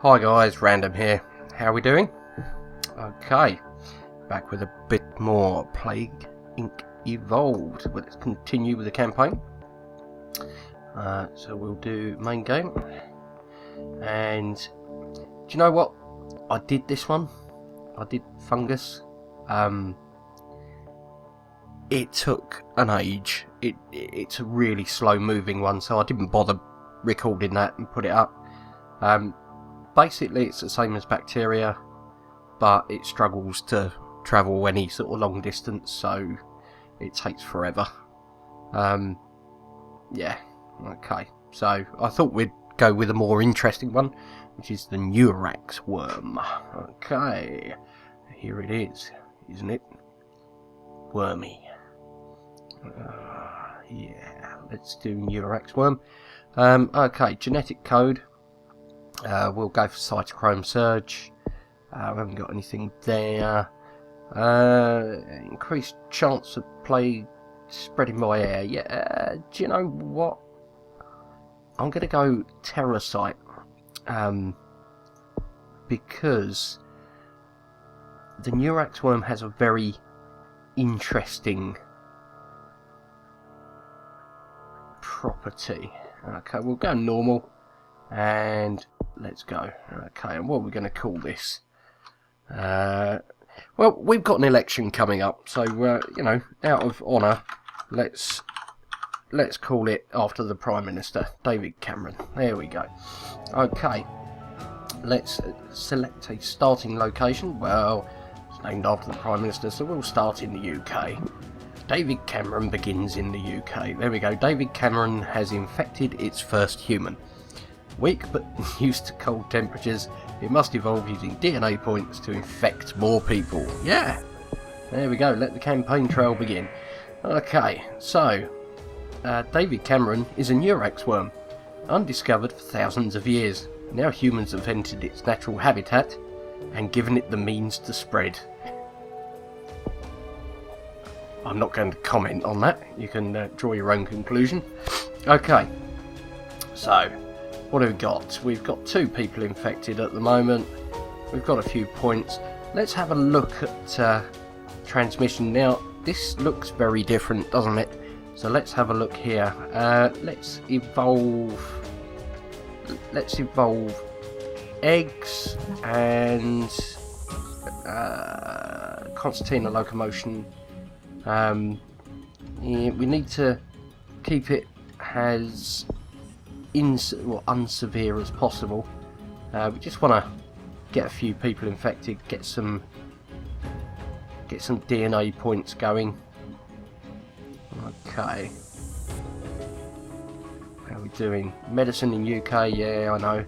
Hi guys, Random here. How are we doing? Okay, back with a bit more Plague Inc. Evolved. Well, let's continue with the campaign. So we'll do main game. And do you know what? I did this one. I did Fungus. It took an age. It's a really slow moving one, so I didn't bother recording that and put it up. Basically it's the same as bacteria, but it struggles to travel any sort of long distance, so it takes forever. Yeah, okay. So I thought we'd go with a more interesting one, which is the Neurax worm. Okay, here it is, isn't it? Wormy. Yeah, let's do Neurax worm. Okay, genetic code. We'll go for cytochrome surge. We haven't got anything there. Increased chance of plague spreading by air. Yeah, do you know what? I'm going to go terrasite. Because the Neurax worm has a very interesting property. Okay, we'll go normal. And let's go. Okay, and what are we going to call this? Well, we've got an election coming up, so you know, out of honour, let's call it after the Prime Minister, David Cameron. There we go. Okay, let's select a starting location. Well, it's named after the Prime Minister, so we'll start in the UK. David Cameron begins in the UK. There we go. David Cameron has infected its first human. Weak but used to cold temperatures, it must evolve using DNA points to infect more people. Yeah! There we go, let the campaign trail begin. Okay, so, David Cameron is a Neurax worm, undiscovered for thousands of years. Now humans have entered its natural habitat and given it the means to spread. I'm not going to comment on that, you can draw your own conclusion. Okay, so, what have we got? We've got 2 people infected at the moment. We've got a few points. Let's have a look at transmission. Now, this looks very different, doesn't it? So let's have a look here. Let's evolve eggs and concertina locomotion. Yeah, we need to keep it as unsevere as possible. We just want to get a few people infected, get some DNA points going. Okay, how are we doing? Medicine in UK, yeah, I know.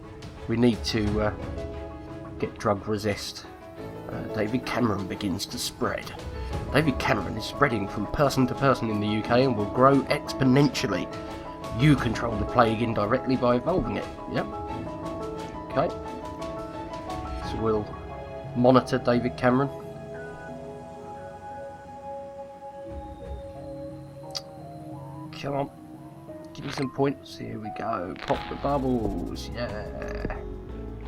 We need to get drug resist. David Cameron begins to spread. David Cameron is spreading from person to person in the UK and will grow exponentially. You control the plague indirectly by evolving it. Yep. Okay. So we'll monitor David Cameron. Come on. Give me some points. Here we go. Pop the bubbles. Yeah.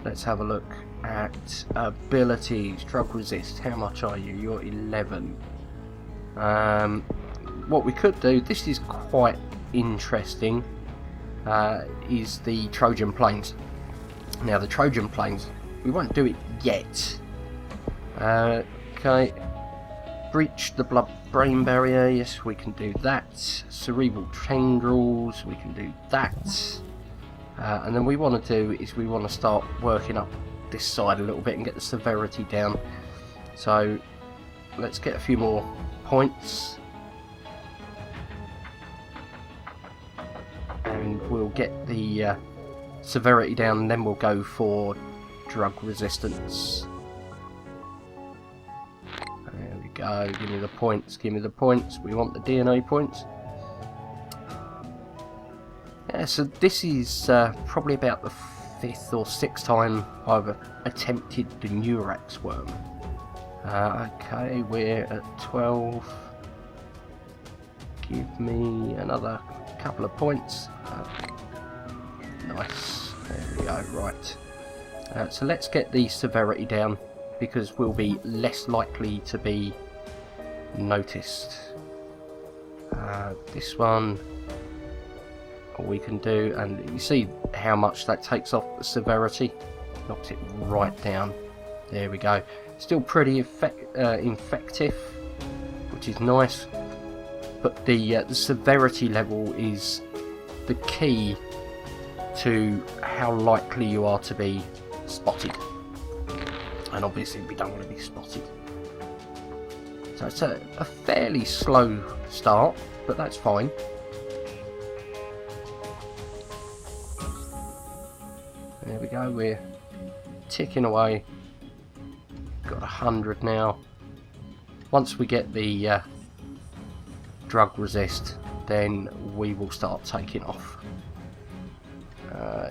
Let's have a look at abilities. Drug resist. How much are you? You're 11. What we could do, this is quite interesting, is the Trojan planes. Now the Trojan planes, we won't do it yet. Okay, breach the blood-brain barrier, yes, we can do that. Cerebral tendrils, we can do that. And then we want to do is we want to start working up this side a little bit and get the severity down. So let's get a few more points. And we'll get the severity down, and then we'll go for drug resistance. There we go, give me the points, give me the points. We want the DNA points. Yeah, so this is probably about the 5th or 6th time I've attempted the Neurax worm. Okay, we're at 12. Give me another couple of points. Nice. There we go. Right. So let's get the severity down, because we'll be less likely to be noticed. This one we can do, and you see how much that takes off the severity. Knocks it right down. There we go. Still pretty effective, which is nice, but the severity level is the key to how likely you are to be spotted, and obviously we don't want to be spotted. So it's a fairly slow start, but that's fine. There we go, we're ticking away. Got 100 now. Once we get the drug resist, then we will start taking off.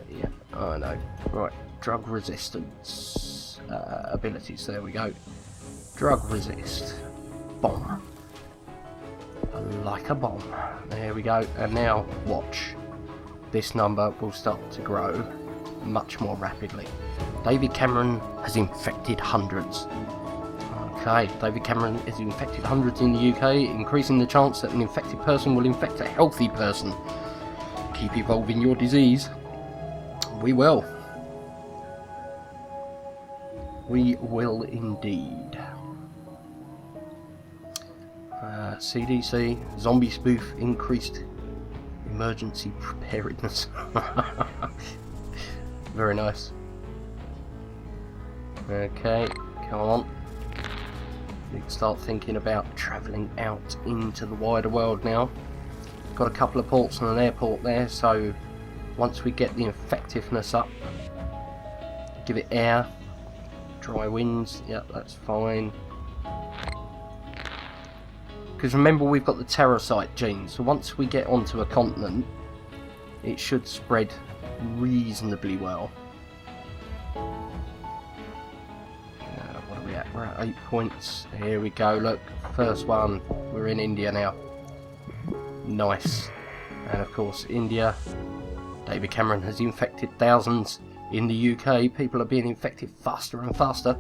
Yeah, I know. Right, drug resistance abilities. There we go. Drug resist. Bomb. Like a bomb. There we go. And now watch. This number will start to grow much more rapidly. David Cameron has infected hundreds. Okay, David Cameron has infected hundreds in the UK, increasing the chance that an infected person will infect a healthy person. Keep evolving your disease. We will. We will indeed. CDC, zombie spoof, increased emergency preparedness. Very nice. Okay, come on. Need to start thinking about travelling out into the wider world now. Got a couple of ports and an airport there, so once we get the effectiveness up, give it air, dry winds, yep, that's fine. Because remember, we've got the terrorcyte gene, so once we get onto a continent, it should spread reasonably well. What are we at? We're at 8 points. Here we go, look, first one. We're in India now. Nice. And of course, India, David Cameron has infected thousands. In the UK, people are being infected faster and faster.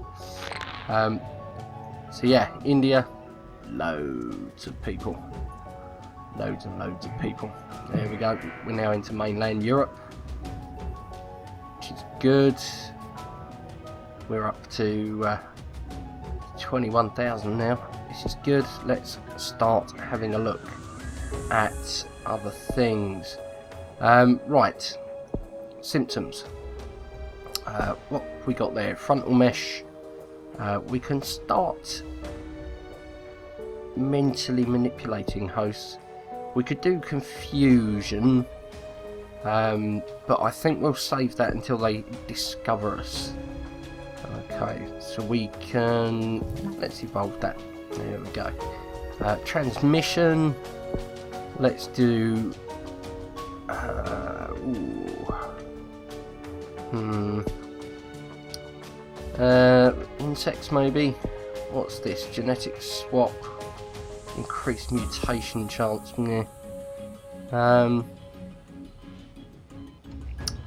So yeah, India, loads of people. Loads and loads of people. There we go. We're now into mainland Europe, which is good. We're up to 21,000 now. This is good. Let's start having a look at other things. Right, symptoms. What have we got there? Frontal mesh. We can start mentally manipulating hosts. We could do confusion, but I think we'll save that until they discover us. Okay, so we can, let's evolve that. There we go. Transmission. Let's do insects maybe. What's this? Genetic swap. Increased mutation chance. Yeah.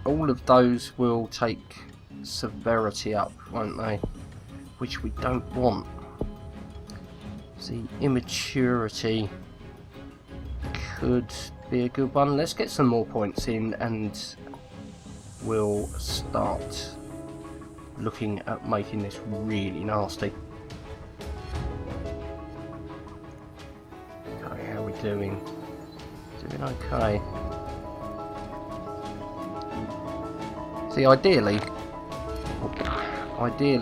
All of those will take severity up, won't they? Which we don't want. See, immaturity could be a good one. Let's get some more points in and we'll start looking at making this really nasty. Okay, how are we doing? Doing okay. See, ideally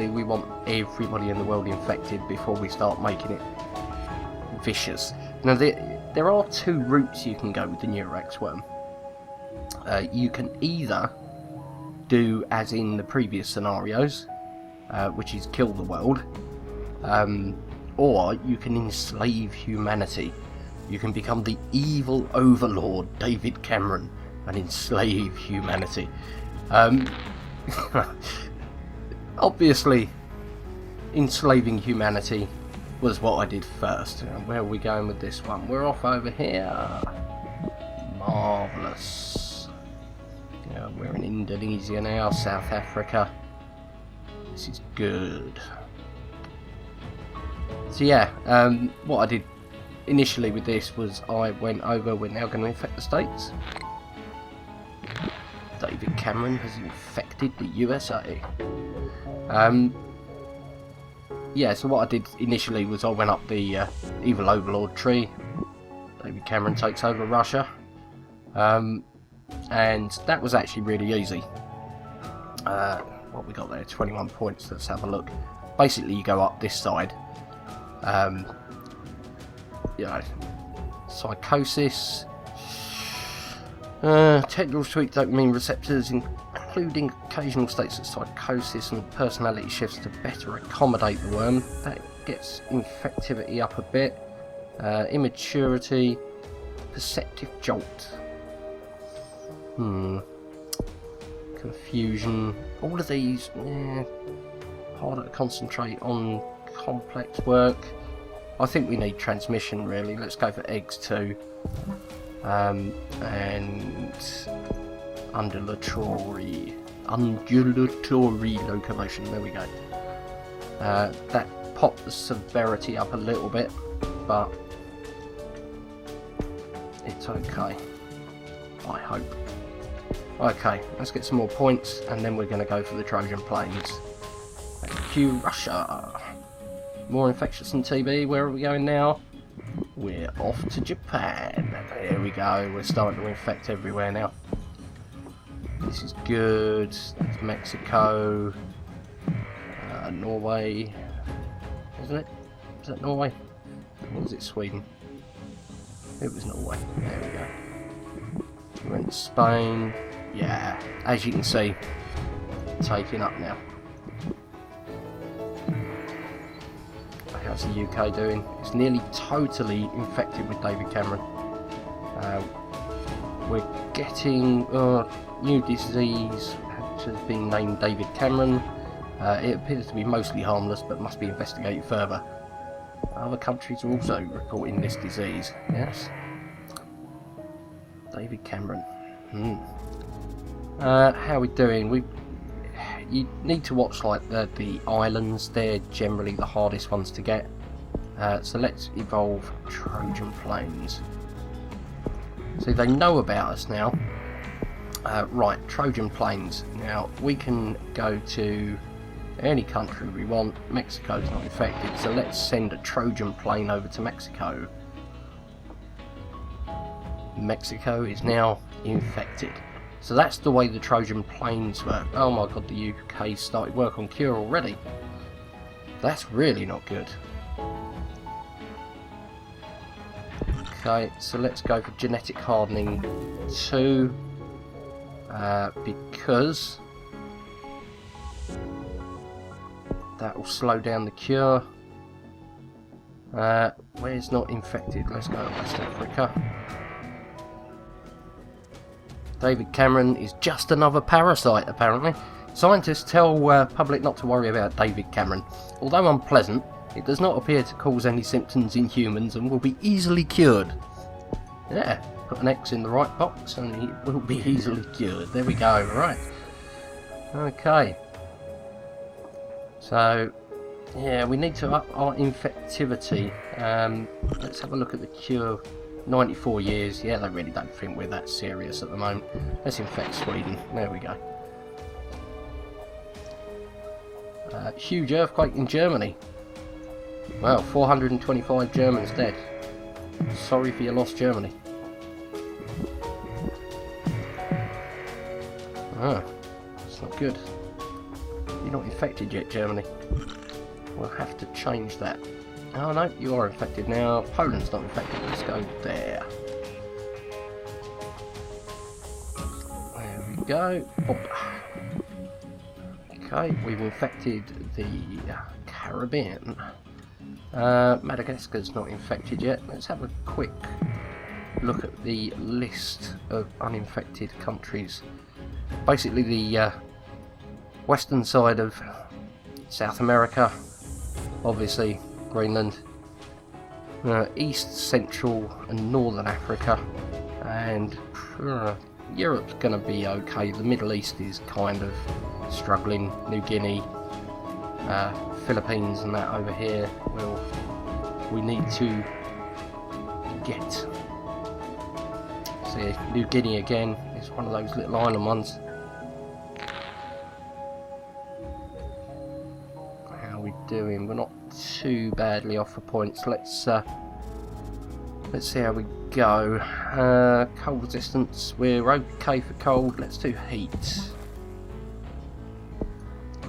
we want everybody in the world infected before we start making it vicious. Now there are two routes you can go with the Neurax worm. You can either do as in the previous scenarios, which is kill the world, or you can enslave humanity. You can become the evil overlord David Cameron and enslave humanity. Obviously, enslaving humanity was what I did first. Where are we going with this one? We're off over here. Marvellous. Yeah, we're in Indonesia now, South Africa. This is good. So yeah, what I did initially with this was I went over, we're now going to infect the States. David Cameron has infected the USA. Yeah, so what I did initially was I went up the evil overlord tree. David Cameron takes over Russia. And that was actually really easy. What we got there, 21 points, let's have a look. Basically you go up this side. You know, psychosis, tendrils to eat dopamine receptors, including occasional states of psychosis and personality shifts to better accommodate the worm. That gets infectivity up a bit. Immaturity, perceptive jolt. Confusion. All of these, harder to concentrate on complex work. I think we need transmission really. Let's go for eggs too. And undulatory locomotion. There we go. That popped the severity up a little bit, but it's okay, I hope. Okay, let's get some more points and then we're going to go for the Trojan Plains. Thank you, Russia. More infectious than TB. Where are we going now? We're off to Japan. There we go. We're starting to infect everywhere now. This is good. That's Mexico. Norway. Isn't it? Is that Norway? Or was it Sweden? It was Norway. There we go. We went to Spain. Yeah, as you can see, taking up now. How's the UK doing? It's nearly totally infected with David Cameron. We're getting new disease, which has been named David Cameron. It appears to be mostly harmless, but must be investigated further. Other countries are also reporting this disease. Yes. David Cameron. How are we doing? You need to watch like the islands. They're generally the hardest ones to get. So let's evolve Trojan Plains. So they know about us now. Right, Trojan Plains. Now we can go to any country we want. Mexico's not infected, so let's send a Trojan plane over to Mexico. Mexico is now infected. So that's the way the Trojan Plains work. Oh my god, the UK started work on cure already. That's really not good. Okay, so let's go for genetic hardening 2. Because that will slow down the cure. Where's not infected? Let's go to West Africa. David Cameron is just another parasite, apparently. Scientists tell public not to worry about David Cameron. Although unpleasant, it does not appear to cause any symptoms in humans and will be easily cured. Yeah, put an X in the right box and it will be easily cured. There we go, right. Okay. So, yeah, we need to up our infectivity. Let's have a look at the cure. 94 years, yeah, they really don't think we're that serious at the moment. Let's infect Sweden, there we go. Huge earthquake in Germany. Well, 425 Germans dead. Sorry for your loss, Germany. That's not good. You're not infected yet, Germany. We'll have to change that. Oh no, you are infected now. Poland's not infected. Let's go there. There we go. Hop. Okay, we've infected the Caribbean. Madagascar's not infected yet. Let's have a quick look at the list of uninfected countries. Basically the western side of South America, obviously Greenland, East, Central and Northern Africa, and Europe's going to be okay. The Middle East is kind of struggling. New Guinea, Philippines and that over here. We need to get. See, New Guinea again. It's one of those little island ones. How are we doing? We're not too badly off for points. Let's see how we go. Cold resistance. We're okay for cold. Let's do heat.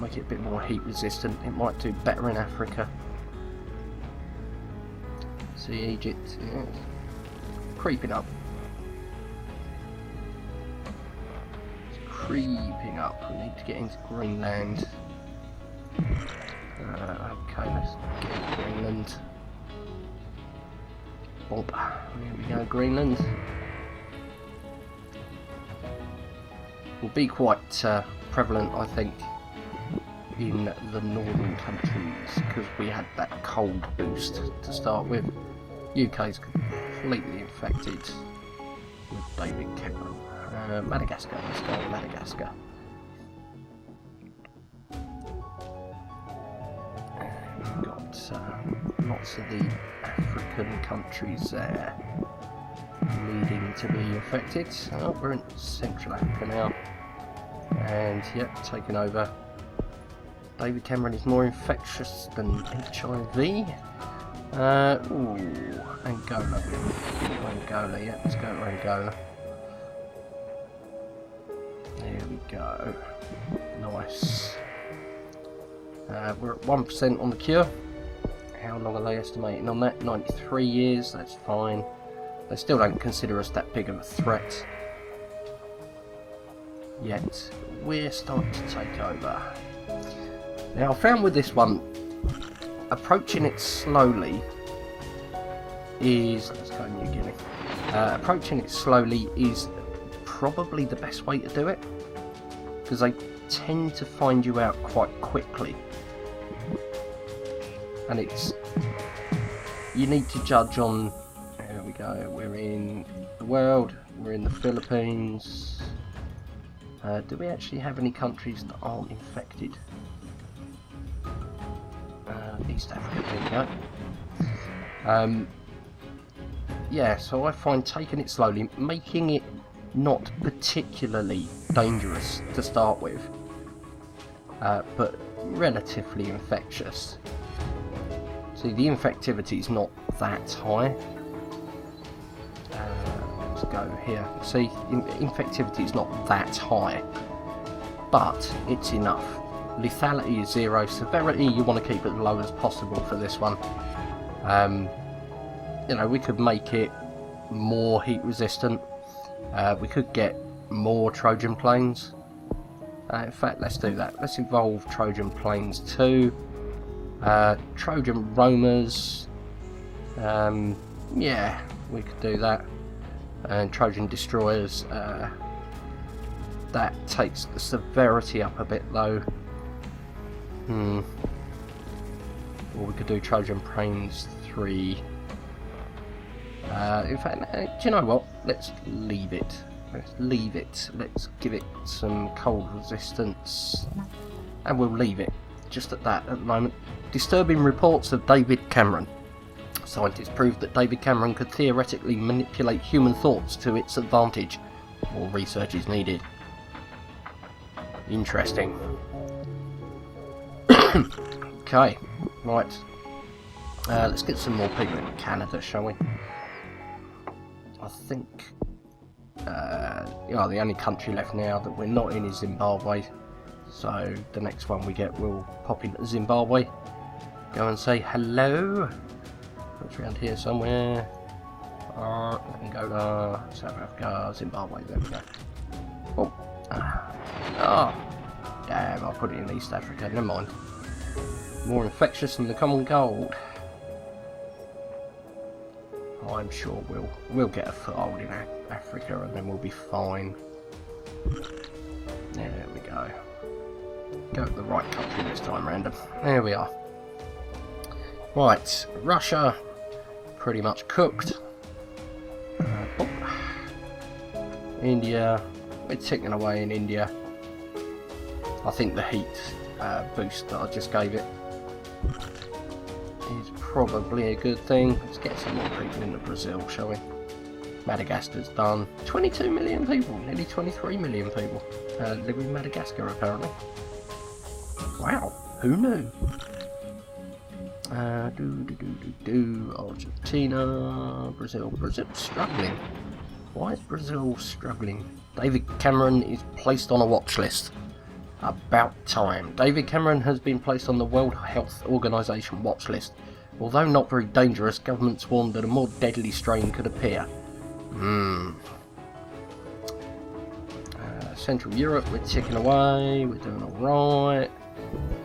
Make it a bit more heat resistant. It might do better in Africa. See, Egypt, yeah, creeping up. It's creeping up. We need to get into Greenland. Okay, let's get into Greenland. Bob, here we go, Greenland. Will be quite prevalent, I think, in the northern countries, because we had that cold boost to start with. UK's completely infected with David Cameron. Madagascar, let's go to Madagascar. We've got lots of the African countries there needing to be infected. Oh, we're in Central Africa now, and yep, taken over. David Cameron is more infectious than HIV. Ooh, Angola. Angola, yeah, let's go to Angola. There we go. Nice. We're at 1% on the cure. How long are they estimating on that? 93 years, that's fine. They still don't consider us that big of a threat. Yet, we're starting to take over. Now, I found with this one, approaching it slowly is, let's go New Guinea, approaching it slowly is probably the best way to do it, because they tend to find you out quite quickly, and it's, you need to judge on, there we go, we're in the world, we're in the Philippines. Do we actually have any countries that aren't infected? East Africa, there we go. Yeah, so I find taking it slowly, making it not particularly dangerous to start with, but relatively infectious. See, the infectivity is not that high. Let's go here. See, infectivity is not that high, but it's enough. Lethality is 0. Severity, you want to keep it as low as possible for this one. You know, we could make it more heat resistant. We could get more Trojan planes. In fact, let's do that. Let's evolve Trojan planes too. Trojan roamers. Yeah, we could do that. And Trojan destroyers. That takes the severity up a bit though. Or we could do Trojan planes 3. In fact, do you know what? Let's leave it. Let's leave it. Let's give it some cold resistance. And we'll leave it just at that at the moment. Disturbing reports of David Cameron. Scientists proved that David Cameron could theoretically manipulate human thoughts to its advantage. More research is needed. Interesting. Okay, right. Let's get some more people in Canada, shall we? I think you know, the only country left now that we're not in is Zimbabwe. So the next one we get, we'll pop into Zimbabwe. Go and say hello. It's around here somewhere. Angola, South Africa, Zimbabwe. There we go. Oh, damn! I put it in East Africa. Never mind. More infectious than the common cold. I'm sure we'll get a foothold in Africa, and then we'll be fine. There we go. Go to the right country this time, random. There we are. Right, Russia, pretty much cooked. India, we're ticking away in India. I think the heat boost that I just gave it is probably a good thing. Let's get some more people into Brazil, shall we? Madagascar's done. 22 million people, nearly 23 million people live in Madagascar apparently. Wow, who knew? Argentina, Brazil. Brazil's struggling. Why is Brazil struggling? David Cameron is placed on a watch list. About time. David Cameron has been placed on the World Health Organization watch list. Although not very dangerous, governments warned that a more deadly strain could appear. Central Europe, we're ticking away, we're doing alright.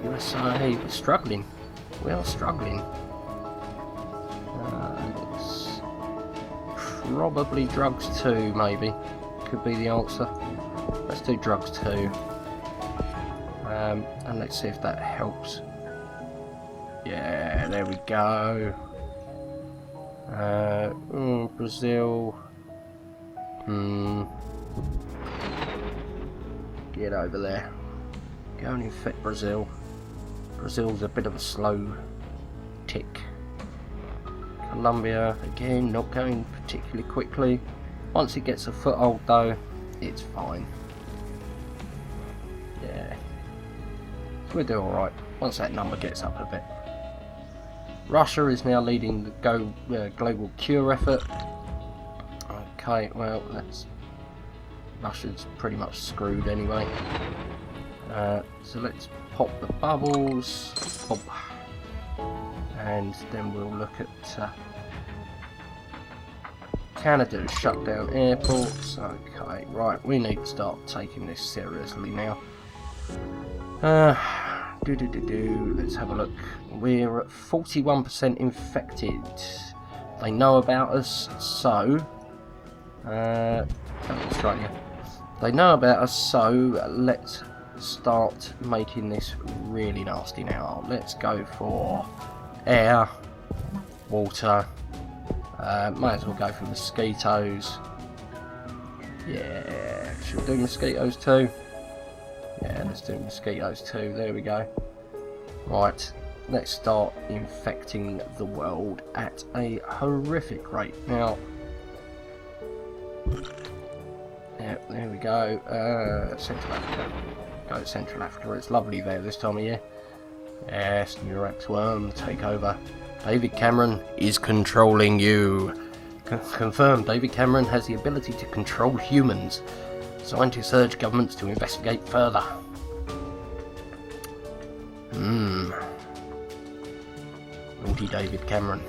USA, we're struggling. We are struggling. It's probably drugs too, maybe. Could be the answer. Let's do drugs too. And let's see if that helps. Yeah, there we go. Brazil. Get over there. Go and infect Brazil. Brazil's a bit of a slow tick. Colombia, again, not going particularly quickly. Once it gets a foothold though, it's fine. Yeah. We'll do alright, once that number gets up a bit. Russia is now leading the global cure effort. Okay, well, Russia's pretty much screwed anyway. So let's pop the bubbles. Pop. And then we'll look at Canada shut down airports. Okay, right, we need to start taking this seriously now. Let's have a look. We're at 41% infected. They know about us, so Australia. They know about us, so let's start making this really nasty now. Let's go for air, water. Might as well go for mosquitoes. Yeah, should we do mosquitoes too? Yeah, let's do mosquitoes too. There we go. Right, let's start infecting the world at a horrific rate. Now, yeah, there we go. Central Africa. Go to Central Africa. It's lovely there this time of year. Yes, Neurax worm, take over. David Cameron is controlling you. Confirmed, David Cameron has the ability to control humans. Scientists urge governments to investigate further. Naughty David Cameron.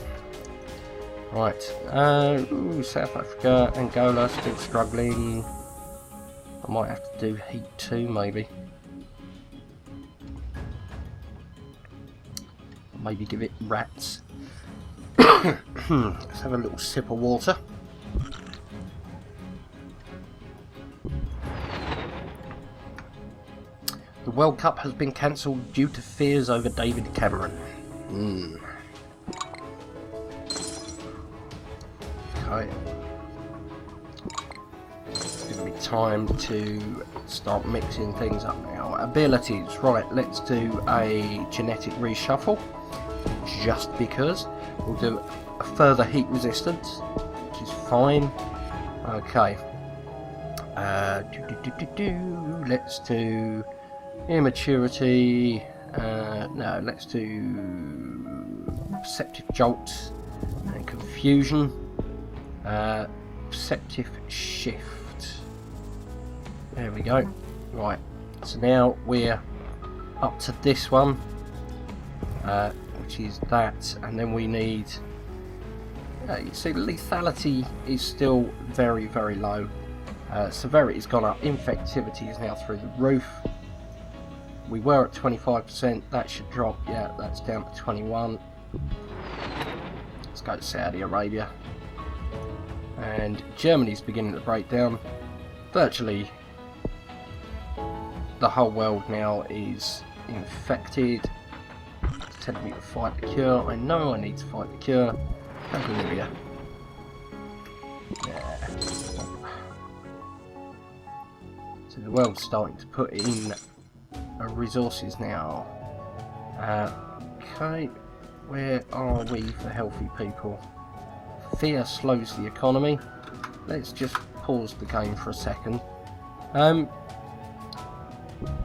Right, South Africa, Angola, still struggling. I might have to do heat too, maybe. Maybe give it rats. Let's have a little sip of water. The World Cup has been cancelled due to fears over David Cameron. Okay. It's going to be time to start mixing things up now. Abilities. Right, let's do a genetic reshuffle. Just because. We'll do a further heat resistance, which is fine. Okay. Let's do immaturity. No, let's do perceptive jolt and confusion. Perceptive shift. There we go. Right. So now we're up to this one. Which is that, and then we need. You see, lethality is still very, very low. Severity's gone up. Infectivity is now through the roof. We were at 25%. That should drop. Yeah, that's down to 21. Let's go to Saudi Arabia. And Germany's beginning to break down. Virtually the whole world now is infected. It's telling me to fight the cure. I know I need to fight the cure. And Bolivia. Yeah. So the world's starting to put in resources now. Okay, where are we for healthy people? Fear slows the economy. Let's just pause the game for a second.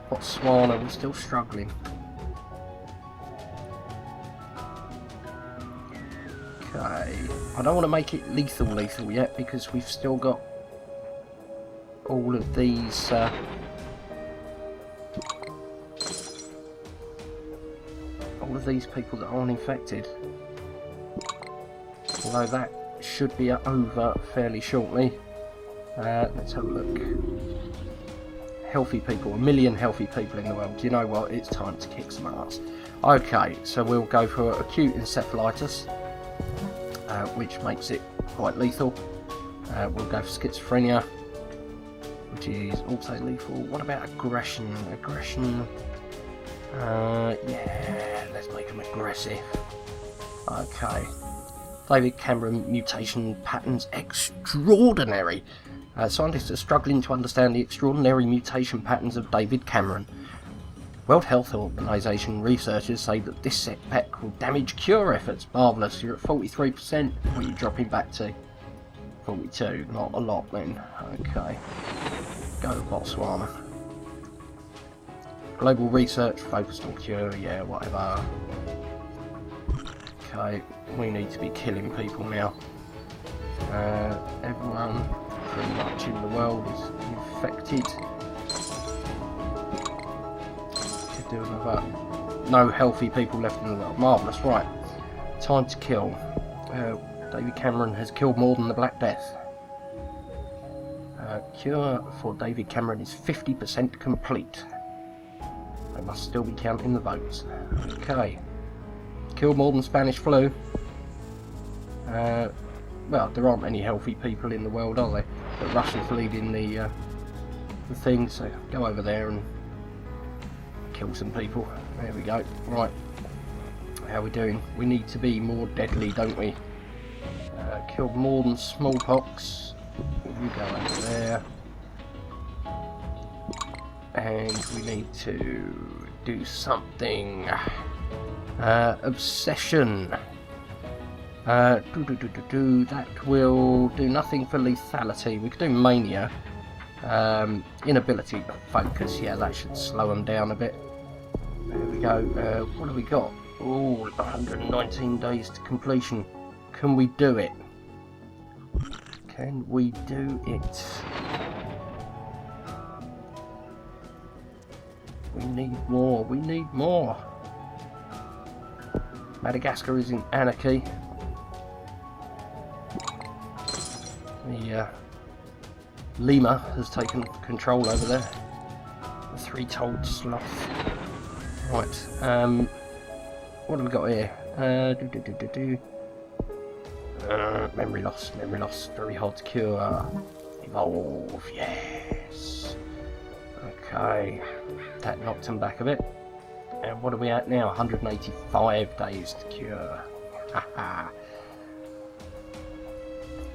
Botswana, we're still struggling. Okay, I don't want to make it lethal yet because we've still got all of these people that aren't infected. Although that should be over fairly shortly. Let's have a look. Healthy people, 1 million healthy people in the world. You know what? It's time to kick some ass. Okay, so we'll go for acute encephalitis, which makes it quite lethal. We'll go for schizophrenia, which is also lethal. What about aggression? Aggression. Yeah, let's make them aggressive. Okay. David Cameron mutation patterns extraordinary. Scientists are struggling to understand the extraordinary mutation patterns of David Cameron. World Health Organization researchers say that this setback will damage cure efforts. Marvellous, you're at 43%. What are you dropping back to? 42, not a lot then. Okay. Go to Botswana. Global research focused on cure, yeah, whatever. Okay, we need to be killing people now. Everyone pretty much in the world is infected. Could do another. No healthy people left in the world. Marvellous, right. Time to kill. David Cameron has killed more than the Black Death. Cure for David Cameron is 50% complete. They must still be counting the votes. Okay. Killed more than Spanish flu. Well, there aren't many healthy people in the world, are there? But Russia's leading the thing, so go over there and kill some people. There we go. Right. How are we doing? We need to be more deadly, don't we? Killed more than smallpox. You go over there. And we need to do something. Obsession. That will do nothing for lethality. We could do mania. Inability to focus. Yeah, that should slow them down a bit. There we go. What have we got? Oh, 119 days to completion. Can we do it? Can we do it? We need more. We need more. Madagascar is in anarchy. The lemur has taken control over there. The three-toed sloth. Right. What have we got here? Memory loss. Memory loss. Very hard to cure. Evolve. Yes. Okay. That knocked him back a bit. And what are we at now? 185 days to cure. Haha.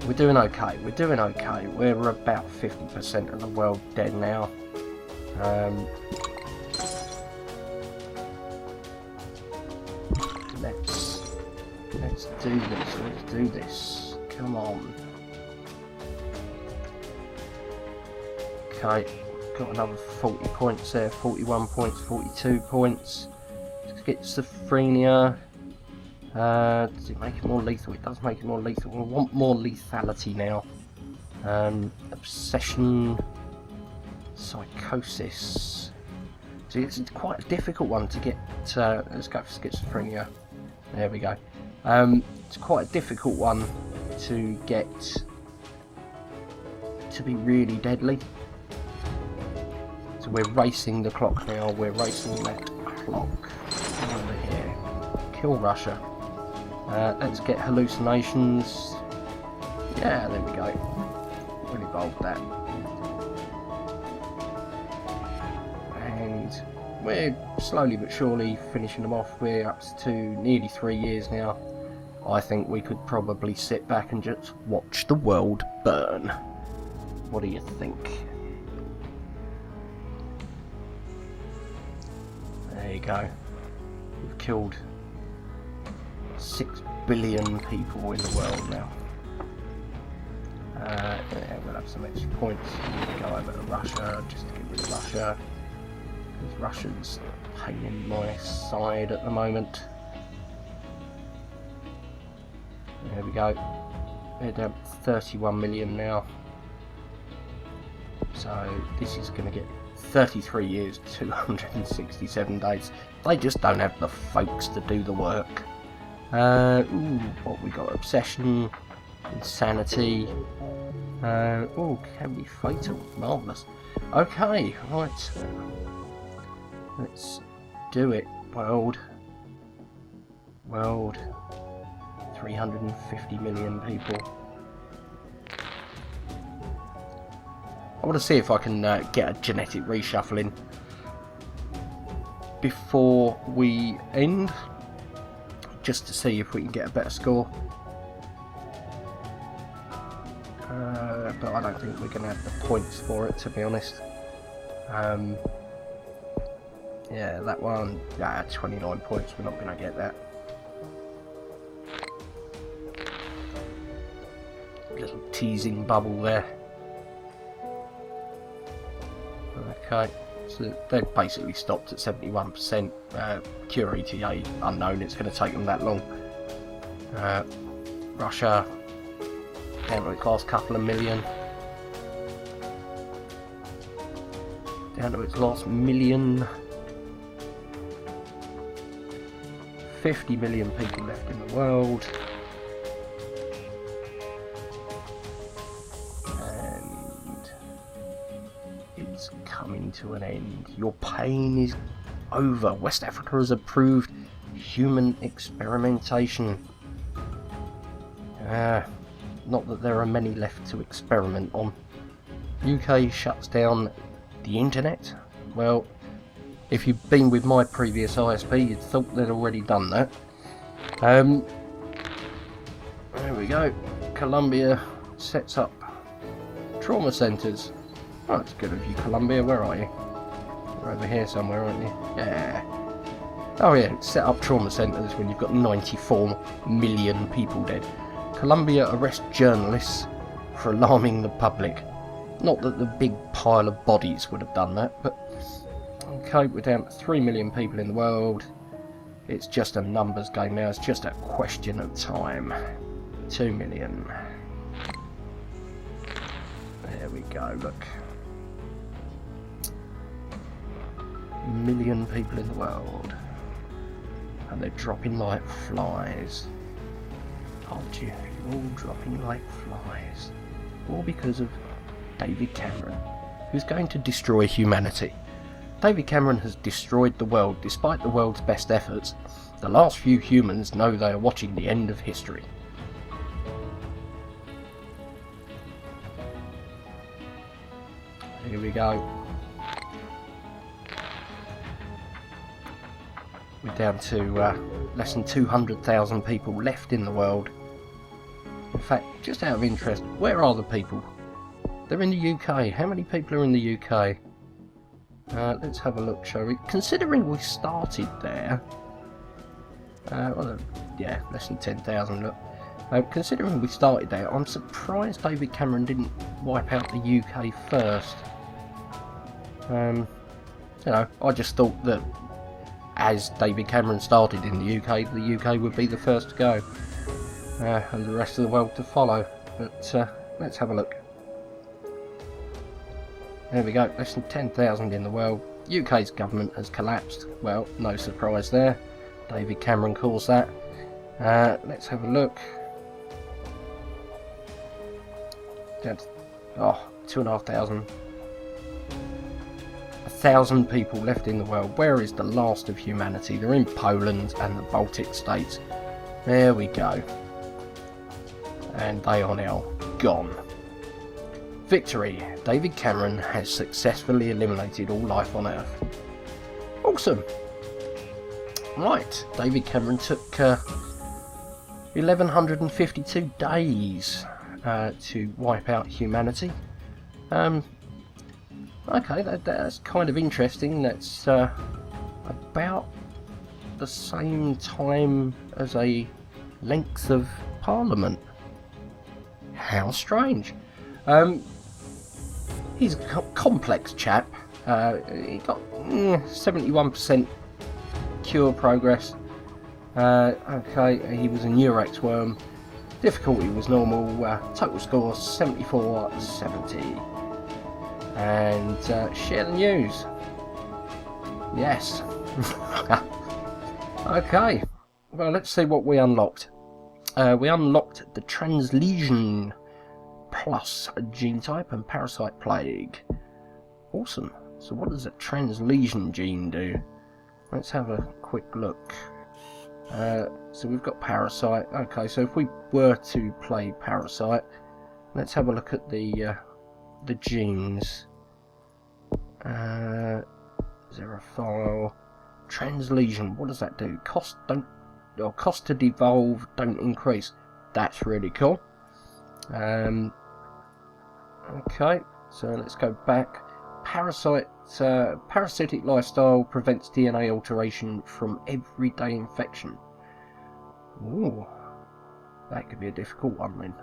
We're doing okay. We're doing okay. We're about 50% of the world dead now. Let's do this. Let's do this. Come on. Okay. Got another 40 points there. 41 points. 42 points. Schizophrenia. Does it make it more lethal? It does make it more lethal. We want more lethality now. Obsession. Psychosis. See, it's quite a difficult one to get. Let's go for schizophrenia. There we go. It's quite a difficult one to get to be really deadly. So we're racing the clock now. We're racing that clock. Over here. Kill Russia. Let's get hallucinations. Yeah, there we go. We'll evolve that. And we're slowly but surely finishing them off. We're up to nearly 3 years now. I think we could probably sit back and just watch the world burn. What do you think? go. We've killed 6 billion people in the world now. Yeah, we'll have some extra points. We'll go over to Russia just to get rid of Russia. Because Russia's a pain in my side at the moment. There we go. They're down 31 million now. So this is going to get 33 years, 267 days. They just don't have the folks to do the work. What we got? Obsession, insanity. Can be fatal. Marvellous. Okay, right. Let's do it. World. 350 million people. I want to see if I can get a genetic reshuffling before we end, just to see if we can get a better score. But I don't think we're going to have the points for it, to be honest. Yeah, that one, 29 points, we're not going to get that. Little teasing bubble there. Okay, so they've basically stopped at 71%. Cure ETA unknown, it's going to take them that long. Russia, down to its last couple of million. Down to its last million. 50 million people left in the world. Coming to an end. Your pain is over. West Africa has approved human experimentation. Not that there are many left to experiment on. UK shuts down the internet. Well, if you've been with my previous ISP, you'd thought they'd already done that. There we go. Colombia sets up trauma centres. Oh, that's good of you, Colombia. Where are you? You're over here somewhere, aren't you? Yeah. Oh yeah, set up trauma centres when you've got 94 million people dead. Colombia arrests journalists for alarming the public. Not that the big pile of bodies would have done that, but... Okay, we're down to 3 million people in the world. It's just a numbers game now. It's just a question of time. 2 million. There we go, look. Million people in the world, and they're dropping like flies. Aren't you? You're all dropping like flies. All because of David Cameron, who's going to destroy humanity. David Cameron has destroyed the world despite the world's best efforts. The last few humans know they are watching the end of history. Here we go. We're down to less than 200,000 people left in the world. In fact, just out of interest, where are the people? They're in the UK. How many people are in the UK? Let's have a look, shall we? Considering we started there... yeah, less than 10,000, look. Considering we started there, I'm surprised David Cameron didn't wipe out the UK first. You know, I just thought that as David Cameron started in the UK would be the first to go, and the rest of the world to follow. But let's have a look. There we go, less than 10,000 in the world. UK's government has collapsed. Well, no surprise there. David Cameron calls that. Let's have a look. Oh, 2,500. 1,000 people left in the world. Where is the last of humanity? They're in Poland and the Baltic states. There we go. And they are now gone. Victory! David Cameron has successfully eliminated all life on Earth. Awesome! Right, David Cameron took 1,152 days to wipe out humanity. Okay, that's kind of interesting. That's about the same time as a length of Parliament. How strange. He's a complex chap. He got 71% cure progress. Okay, he was a Neurax worm. Difficulty was normal. Total score 74-70. And share the news. Yes. Okay. Well, let's see what we unlocked. We unlocked the Translesion Plus gene type and Parasite Plague. Awesome. So what does a Translesion gene do? Let's have a quick look. So we've got Parasite. Okay, so if we were to play Parasite, let's have a look at the genes. Zero file. Translesion. What does that do? Cost to devolve don't increase. That's really cool. Okay, so let's go back. Parasitic lifestyle prevents DNA alteration from everyday infection. Ooh, that could be a difficult one then.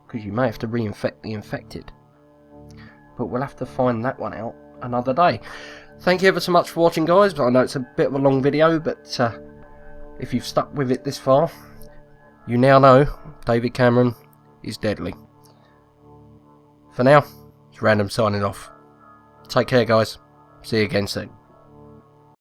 Because you may have to reinfect the infected. But we'll have to find that one out another day. Thank you ever so much for watching, guys. I know it's a bit of a long video, but if you've stuck with it this far, you now know David Cameron is deadly. For now, it's Random signing off. Take care, guys. See you again soon.